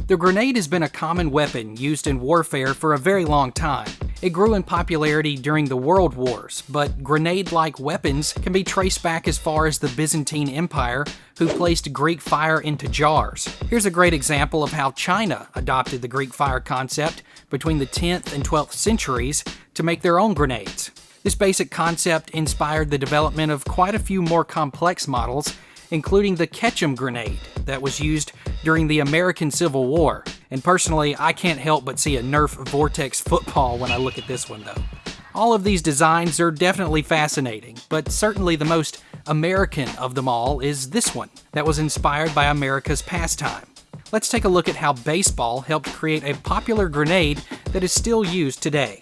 The grenade has been a common weapon used in warfare for a very long time. It grew in popularity during the World Wars, but grenade-like weapons can be traced back as far as the Byzantine Empire, who placed Greek fire into jars. Here's a great example of how China adopted the Greek fire concept between the 10th and 12th centuries to make their own grenades. This basic concept inspired the development of quite a few more complex models, including the Ketchum grenade that was used during the American Civil War. And personally, I can't help but see a Nerf Vortex football when I look at this one though. All of these designs are definitely fascinating, but certainly the most American of them all is this one that was inspired by America's pastime. Let's take a look at how baseball helped create a popular grenade that is still used today.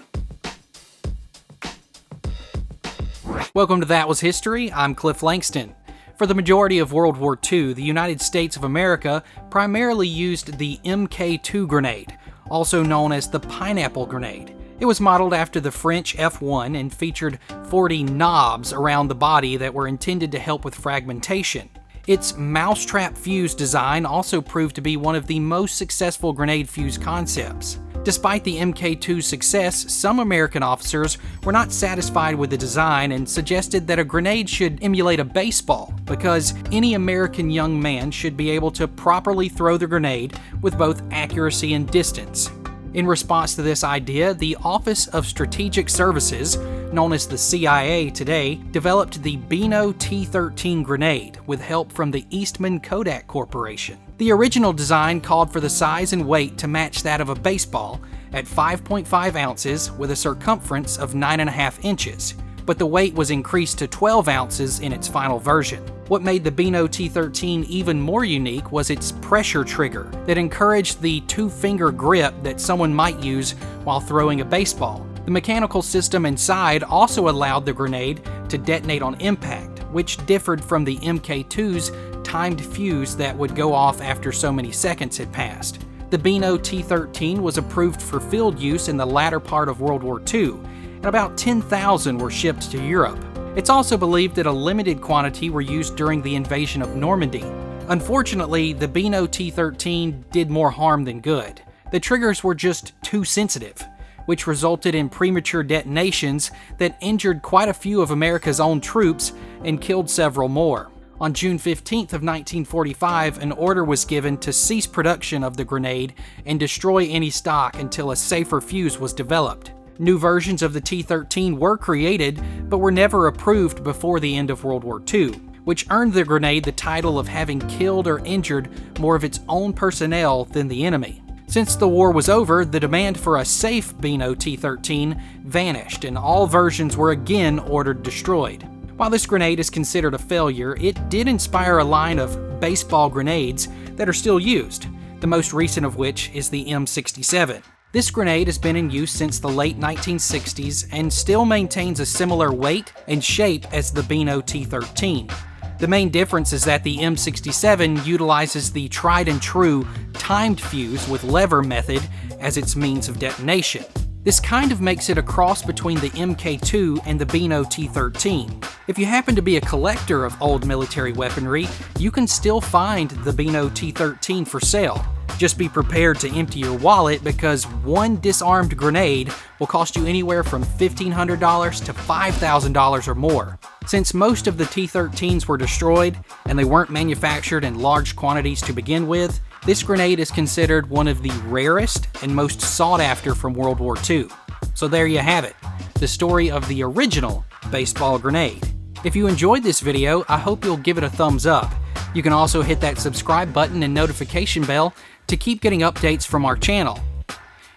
Welcome to That Was History. I'm Cliff Langston. For the majority of World War II, the United States of America primarily used the Mk2 grenade, also known as the pineapple grenade. It was modeled after the French F1 and featured 40 knobs around the body that were intended to help with fragmentation. Its mousetrap fuse design also proved to be one of the most successful grenade fuse concepts. Despite the Mk2's success, some American officers were not satisfied with the design and suggested that a grenade should emulate a baseball, because any American young man should be able to properly throw the grenade with both accuracy and distance. In response to this idea, the Office of Strategic Services, known as the CIA today, developed the Beano T-13 grenade with help from the Eastman Kodak Corporation. The original design called for the size and weight to match that of a baseball at 5.5 ounces with a circumference of 9.5 inches, but the weight was increased to 12 ounces in its final version. What made the Beano T-13 even more unique was its pressure trigger that encouraged the two-finger grip that someone might use while throwing a baseball. The mechanical system inside also allowed the grenade to detonate on impact, which differed from the Mk2's timed fuse that would go off after so many seconds had passed. The Beano T-13 was approved for field use in the latter part of World War II, and about 10,000 were shipped to Europe. It's also believed that a limited quantity were used during the invasion of Normandy. Unfortunately, the Beano T-13 did more harm than good. The triggers were just too sensitive, which resulted in premature detonations that injured quite a few of America's own troops and killed several more. On June 15th of 1945, an order was given to cease production of the grenade and destroy any stock until a safer fuse was developed. New versions of the T-13 were created, but were never approved before the end of World War II, which earned the grenade the title of having killed or injured more of its own personnel than the enemy. Since the war was over, the demand for a safe Beano T-13 vanished, and all versions were again ordered destroyed. While this grenade is considered a failure, it did inspire a line of baseball grenades that are still used, the most recent of which is the M67. This grenade has been in use since the late 1960s and still maintains a similar weight and shape as the Beano T-13. The main difference is that the M67 utilizes the tried and true timed fuse with lever method as its means of detonation. This kind of makes it a cross between the Mk2 and the Beano T-13. If you happen to be a collector of old military weaponry, you can still find the Beano T-13 for sale. Just be prepared to empty your wallet, because one disarmed grenade will cost you anywhere from $1,500 to $5,000 or more. Since most of the T-13s were destroyed and they weren't manufactured in large quantities to begin with, this grenade is considered one of the rarest and most sought after from World War II. So there you have it, the story of the original baseball grenade. If you enjoyed this video, I hope you'll give it a thumbs up. You can also hit that subscribe button and notification bell to keep getting updates from our channel.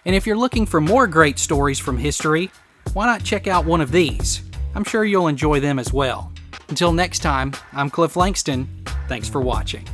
And if you're looking for more great stories from history, why not check out one of these? I'm sure you'll enjoy them as well. Until next time, I'm Cliff Langston. Thanks for watching.